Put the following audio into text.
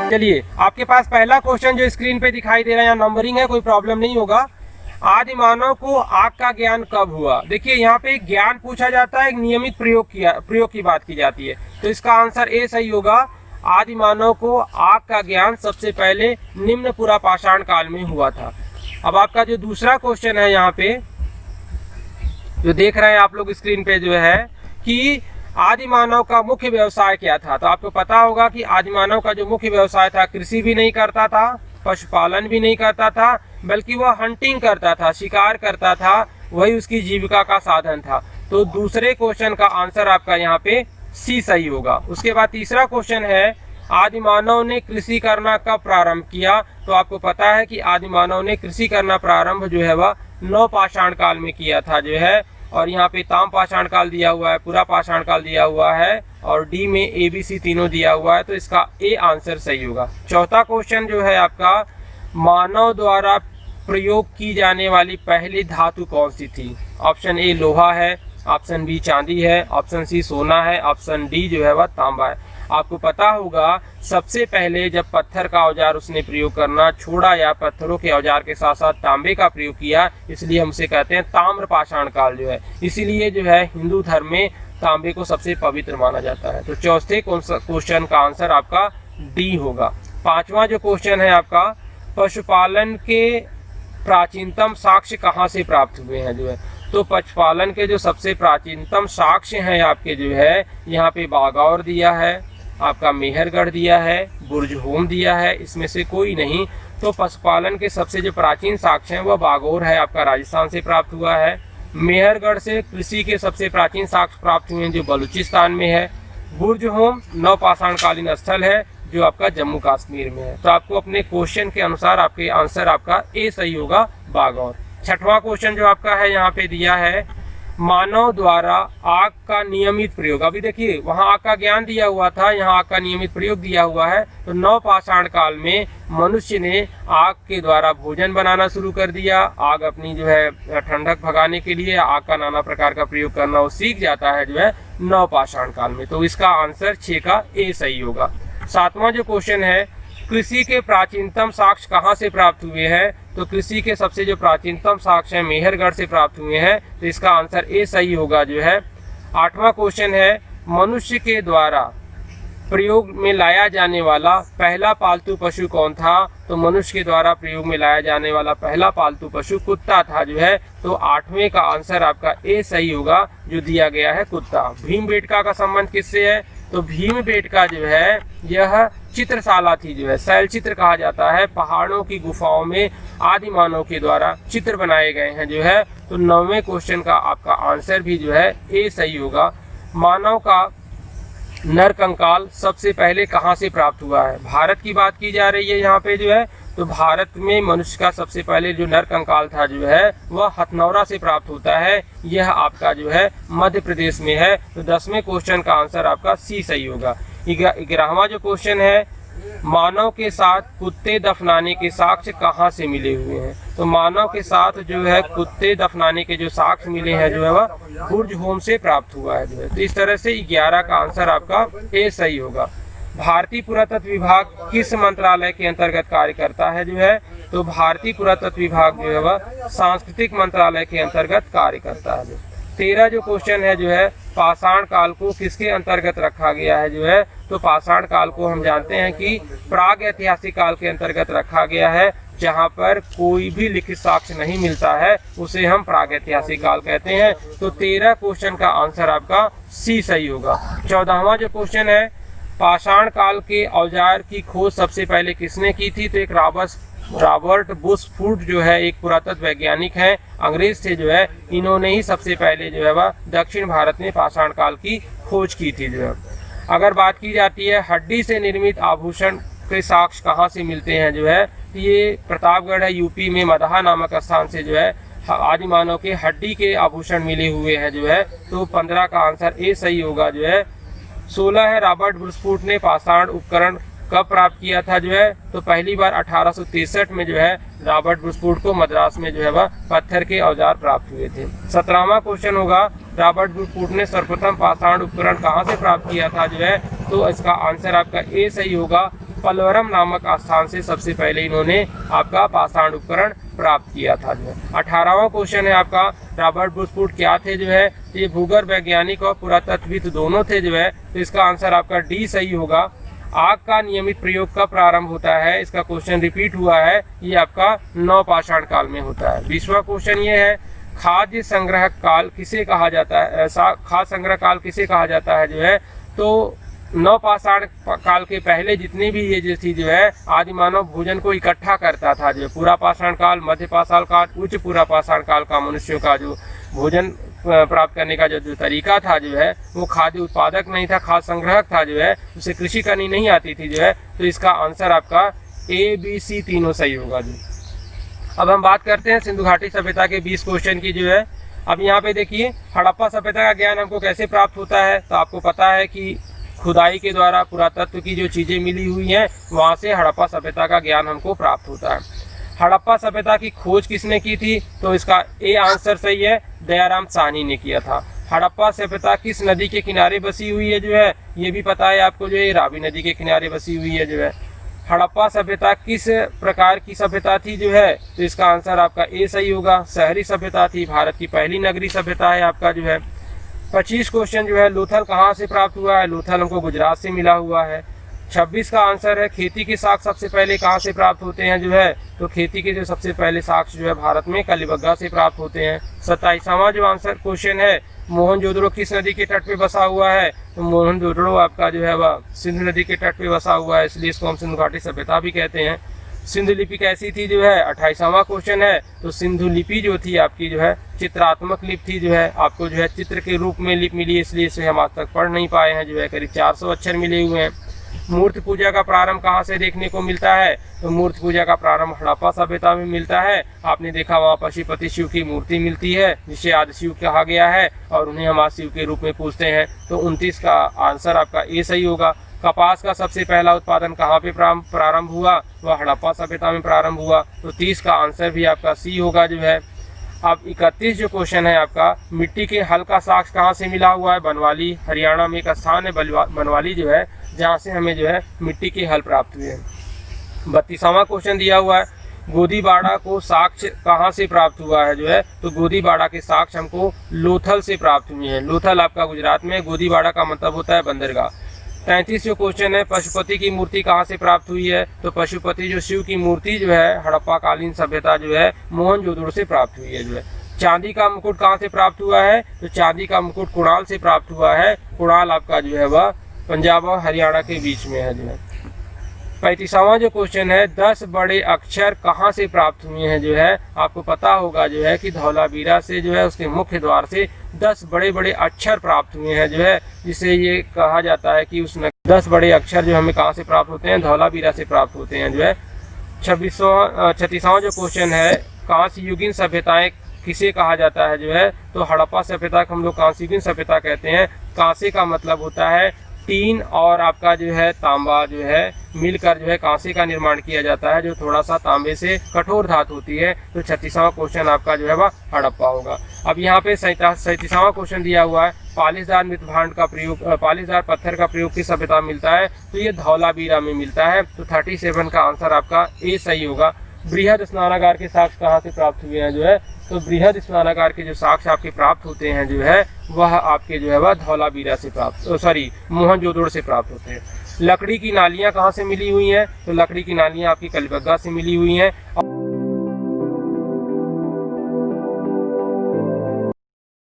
चलिए, आपके पास पहला क्वेश्चन जो स्क्रीन पे दिखाई दे रहा है, यहाँ नंबरिंग है, कोई प्रॉब्लम नहीं होगा। आदि मानव को आग का ज्ञान कब हुआ? देखिए, यहाँ पे ज्ञान पूछा जाता है, एक नियमित प्रयोग की बात की जाती है, तो इसका आंसर ए सही होगा। आदि मानव को आग का ज्ञान सबसे पहले निम्न पुरा पाषाण काल में हुआ था। अब आपका जो दूसरा क्वेश्चन है, यहाँ पे जो देख रहे हैं आप लोग स्क्रीन पे, जो है कि आदि मानव का मुख्य व्यवसाय क्या था? तो आपको पता होगा कि आदि मानव का जो मुख्य व्यवसाय था, कृषि भी नहीं करता था, पशुपालन भी नहीं करता था, बल्कि वह हंटिंग करता था, शिकार करता था, वही उसकी जीविका का साधन था। तो दूसरे क्वेश्चन का आंसर आपका यहाँ पे सी सही होगा। उसके बाद तीसरा क्वेश्चन है, आदि मानव ने कृषि करना कब प्रारंभ किया? तो आपको पता है कि आदि मानव ने कृषि करना प्रारंभ जो है वह नव पाषाण काल में किया था, जो है। और यहाँ पे ताम पाषाण काल दिया हुआ है, पूरा पाषाण काल दिया हुआ है, और डी में ए बी सी तीनों दिया हुआ है, तो इसका ए आंसर सही होगा। चौथा क्वेश्चन जो है आपका, मानव द्वारा प्रयोग की जाने वाली पहली धातु कौन सी थी? ऑप्शन ए लोहा है, ऑप्शन बी चांदी है, ऑप्शन सी सोना है, ऑप्शन डी जो है वह तांबा है। आपको पता होगा सबसे पहले जब पत्थर का औजार उसने प्रयोग करना छोड़ा या पत्थरों के औजार के साथ साथ तांबे का प्रयोग किया, इसलिए हम उसे कहते हैं ताम्र पाषाण काल, जो है। इसीलिए जो है हिंदू धर्म में तांबे को सबसे पवित्र माना जाता है। तो चौथे क्वेश्चन का आंसर आपका डी होगा। पांचवा जो क्वेश्चन है आपका, पशुपालन के प्राचीनतम साक्ष्य कहाँ से प्राप्त हुए हैं? जो है, तो पशुपालन के जो सबसे प्राचीनतम साक्ष्य हैं आपके, जो है यहाँ पे बागौर दिया है, आपका मेहरगढ़ दिया है, बुर्जहोम दिया है, इसमें से कोई नहीं। तो पशुपालन के सबसे जो प्राचीन साक्ष्य हैं वह बागौर है, आपका राजस्थान से प्राप्त हुआ है। मेहरगढ़ से कृषि के सबसे प्राचीन साक्ष्य प्राप्त हुए हैं, जो बलूचिस्तान में है। बुर्जहोम नवपाषाण कालीन स्थल है, जो आपका जम्मू कश्मीर में है। तो आपको अपने क्वेश्चन के अनुसार आपके आंसर आपका ए सही होगा, बागौर। छठवां क्वेश्चन जो आपका है यहाँ पे दिया है, मानव द्वारा आग का नियमित प्रयोग। अभी देखिए, वहाँ आग का ज्ञान दिया हुआ था, यहाँ आग का नियमित प्रयोग दिया हुआ है। तो नवपाषाण काल में मनुष्य ने आग के द्वारा भोजन बनाना शुरू कर दिया। आग अपनी जो है ठंडक भगाने के लिए आग का नाना प्रकार का प्रयोग करना वो सीख जाता है, जो है नवपाषाण काल में। तो इसका आंसर 6 का ए सही होगा। सातवां जो क्वेश्चन है, कृषि के प्राचीनतम साक्ष्य कहाँ से प्राप्त हुए हैं? तो कृषि के सबसे जो प्राचीनतम साक्ष्य है मेहरगढ़ से प्राप्त हुए हैं, तो इसका आंसर ए सही होगा, जो है। आठवां क्वेश्चन है, मनुष्य के द्वारा प्रयोग में लाया जाने वाला पहला पालतू पशु कौन था? तो मनुष्य के द्वारा प्रयोग में लाया जाने वाला पहला पालतू पशु कुत्ता था, जो है। तो 8वें का आंसर आपका ए सही होगा, जो दिया गया है कुत्ता। भीमबेटका का संबंध किससे है? तो भीमबेटका जो है यह चित्रशाला थी, जो है शैलचित्र कहा जाता है। पहाड़ों की गुफाओं में आदि मानव के द्वारा चित्र बनाए गए हैं, जो है। तो 9वें क्वेश्चन का आपका आंसर भी जो है ए सही होगा। मानव का नर कंकाल सबसे पहले कहाँ से प्राप्त हुआ है? भारत की बात की जा रही है यहाँ पे, जो है। तो भारत में मनुष्य का सबसे पहले जो नर कंकाल था, जो है वह हथनौरा से प्राप्त होता है। यह आपका जो है मध्य प्रदेश में है। तो 10वें क्वेश्चन का आंसर आपका सी सही होगा। 11वां जो क्वेश्चन है, मानव के साथ कुत्ते दफनाने के साक्ष्य कहाँ से मिले हुए हैं? तो मानव के साथ जो है कुत्ते दफनाने के जो साक्ष्य मिले हैं, जो है वह बुर्जहोम से प्राप्त हुआ है, जो है। तो इस तरह से 11 का आंसर आपका ए सही होगा। भारतीय पुरातत्व विभाग किस मंत्रालय के अंतर्गत कार्य करता है? जो है, तो भारतीय पुरातत्व विभाग जो है वह सांस्कृतिक मंत्रालय के अंतर्गत कार्य करता है। 13 जो क्वेश्चन है, जो है पाषाण काल को किसके अंतर्गत रखा गया है? जो है, तो पाषाण काल को हम जानते हैं कि प्राग ऐतिहासिक काल के अंतर्गत रखा गया है। जहाँ पर कोई भी लिखित साक्ष्य नहीं मिलता है, उसे हम प्राग ऐतिहासिक काल कहते हैं। तो 13 क्वेश्चन का आंसर आपका सी सही होगा। 14वां जो क्वेश्चन है, पाषाण काल के औजार की खोज सबसे पहले किसने की थी? तो एक रॉबर्ट बुशफूड जो है एक पुरातत्व वैज्ञानिक हैं, अंग्रेज थे, जो है। इन्होंने ही सबसे पहले जो है वह दक्षिण भारत में पाषाण काल की खोज की थी, जो है। अगर बात की जाती है हड्डी से निर्मित आभूषण के साक्ष्य कहाँ से मिलते हैं? जो है, ये प्रतापगढ़ है, यूपी में मदहा नामक स्थान से जो है आदि मानव के हड्डी के आभूषण मिले हुए हैं, जो है। तो 15 का आंसर ए सही होगा, जो है। 16 है, रॉबर्ट बुशफूड ने पाषाण उपकरण कब प्राप्त किया था? जो है, तो पहली बार 1863 में जो है रॉबर्ट बुशफूड को मद्रास में जो है वह पत्थर के औजार प्राप्त हुए थे। 17वां क्वेश्चन होगा, रॉबर्ट बुशफूड ने सर्वप्रथम पाषाण उपकरण कहाँ से प्राप्त किया था? जो है, तो इसका आंसर आपका ए सही होगा। पलवरम नामक स्थान से सबसे पहले इन्होंने आपका पाषाण उपकरण प्राप्त किया था जो है। 18वां क्वेश्चन है आपका, रॉबर्ट ब्रूसफुट क्या थे जो है, ये भूगर्भ वैज्ञानिक और पुरातत्वविद दोनों थे जो है, तो इसका आंसर आपका डी सही होगा। आग का नियमित प्रयोग कब प्रारंभ होता है, इसका क्वेश्चन रिपीट हुआ है, ये आपका नवपाषाण काल में होता है। 20वां क्वेश्चन ये है, खाद्य संग्रह काल किसे कहा जाता है, खाद्य संग्रह काल किसे कहा जाता है जो है, तो नवपाषाण काल के पहले जितनी भी ये जो थी जो है, आदि मानव भोजन को इकट्ठा करता था जो है। पूरा पाषाण काल, मध्य पाषाण काल, उच्च पूरा पाषाण काल का मनुष्यों का जो भोजन प्राप्त करने का जो तरीका था जो है, वो खाद्य उत्पादक नहीं था, खाद्य संग्रहक था जो है, उसे कृषि करनी नहीं आती थी जो है, तो इसका आंसर आपका ए बी सी तीनों सही होगा जी। अब हम बात करते हैं सिंधु घाटी सभ्यता के 20 क्वेश्चन की जो है। अब यहाँ पे देखिए, हड़प्पा सभ्यता का ज्ञान हमको कैसे प्राप्त होता है, तो आपको पता है कि खुदाई के द्वारा पुरातत्व की जो चीज़ें मिली हुई हैं, वहाँ से हड़प्पा सभ्यता का ज्ञान हमको प्राप्त होता है। हड़प्पा सभ्यता की खोज किसने की थी, तो इसका ए आंसर सही है, दयाराम साहनी ने किया था। हड़प्पा सभ्यता किस नदी के किनारे बसी हुई है जो है, ये भी पता है आपको जो है, रावी नदी के किनारे बसी हुई है जो है। हड़प्पा सभ्यता किस प्रकार की सभ्यता थी जो है, तो इसका आंसर आपका ए सही होगा, शहरी सभ्यता थी, भारत की पहली नगरीय सभ्यता है आपका जो है। 25 क्वेश्चन जो है, लोथल कहाँ से प्राप्त हुआ है, लोथल हमको गुजरात से मिला हुआ है। 26 का आंसर है, खेती के साक्ष सबसे पहले कहाँ से प्राप्त होते हैं जो है, तो खेती के जो सबसे पहले साक्ष जो है भारत में कलिबग्गा से प्राप्त होते हैं। 27वां जो आंसर क्वेश्चन है, मोहनजोदड़ो किस नदी के तट पे बसा हुआ है, तो मोहनजोदड़ो आपका जो है वह सिंधु नदी के तट पे बसा हुआ है, इसलिए इसको हम सिंधु घाटी सभ्यता भी कहते हैं। सिंधु लिपि कैसी थी जो है, 28वां क्वेश्चन है, तो सिंधु लिपि जो थी आपकी जो है चित्रात्मक लिपि थी जो है, आपको जो है चित्र के रूप में लिपि मिली, इसलिए इसे हम आज तक पढ़ नहीं पाए हैं जो है, करीब 400 अक्षर मिले हुए हैं। मूर्ति पूजा का प्रारंभ कहाँ से देखने को मिलता है, तो मूर्ति पूजा का प्रारंभ हड़प्पा सभ्यता में मिलता है। आपने देखा वहाँ पशुपति शिव की मूर्ति मिलती है, जिसे आदि शिव कहा गया है, और उन्हें हम शिव के रूप में पूजते हैं, तो 29 का आंसर आपका ए सही होगा। कपास का सबसे पहला उत्पादन कहाँ पे प्रारंभ हुआ, वह हड़प्पा सभ्यता में प्रारंभ हुआ, तो 30 का आंसर भी आपका सी होगा जो है। अब 31 जो क्वेश्चन है आपका, मिट्टी के हल का साक्ष्य कहाँ से मिला हुआ है, बनवाली, हरियाणा में एक स्थान है बनवाली जो है, जहाँ से हमें जो है मिट्टी के हल प्राप्त हुए हैं। 32वां क्वेश्चन दिया हुआ है, गोदीबाड़ा को साक्ष्य कहाँ से प्राप्त हुआ है जो है, तो गोदीबाड़ा के साक्ष्य हमको लोथल से प्राप्त हुए हैं। लोथल आपका गुजरात में, गोदीबाड़ा का मतलब होता है बंदरगाह। 33 जो क्वेश्चन है, पशुपति की मूर्ति कहाँ से प्राप्त हुई है, तो पशुपति जो शिव की मूर्ति जो है हड़प्पा कालीन सभ्यता जो है मोहनजोदड़ो से प्राप्त हुई है जो है। चांदी का मुकुट कहाँ से प्राप्त हुआ है, तो चांदी का मुकुट कुणाल से प्राप्त हुआ है। कुणाल आपका जो है वह पंजाब और हरियाणा के बीच में है जो है। 35वां जो क्वेश्चन है, 10 बड़े अक्षर कहाँ से प्राप्त हुए हैं जो है, आपको पता होगा जो है कि धौलावीरा से जो है उसके मुख्य द्वार से 10 बड़े बड़े अक्षर प्राप्त हुए हैं जो है, जिसे ये कहा जाता है कि उसमें 10 बड़े अक्षर जो हमें कहाँ से प्राप्त होते हैं, धौलावीरा से प्राप्त होते हैं जो है। 36वां जो क्वेश्चन है, कांस्य युगीन सभ्यताएं किसे कहा जाता है जो है, तो हड़प्पा सभ्यता को हम लोग कांस्य युगीन सभ्यता कहते हैं। कांसे का मतलब होता है टीन और आपका जो है तांबा जो है मिलकर जो है कांसे का निर्माण किया जाता है, जो थोड़ा सा तांबे से कठोर धातु होती है, तो 36वां क्वेश्चन आपका जो है वह हड़प्पा होगा। अब यहाँ पे 37वां क्वेश्चन दिया हुआ है, पालिशदार मृतभांड का प्रयोग, पालिशदार पत्थर का प्रयोग किस सभ्यता में मिलता है, तो ये धौलावीरा में मिलता है, तो 37 का आंसर आपका ए सही होगा। बृहद स्नानागार के साक्ष्य कहाँ से प्राप्त हुए हैं जो है, तो बृहद स्नानागार के जो साक्ष्य आपके प्राप्त होते हैं जो है, वह आपके जो है वह धौलावीरा से प्राप्त मोहनजोदड़ो से प्राप्त होते हैं। लकड़ी की नालियाँ कहाँ से मिली हुई हैं, तो लकड़ी की नालियाँ आपकी कलिबग्गा से मिली हुई हैं।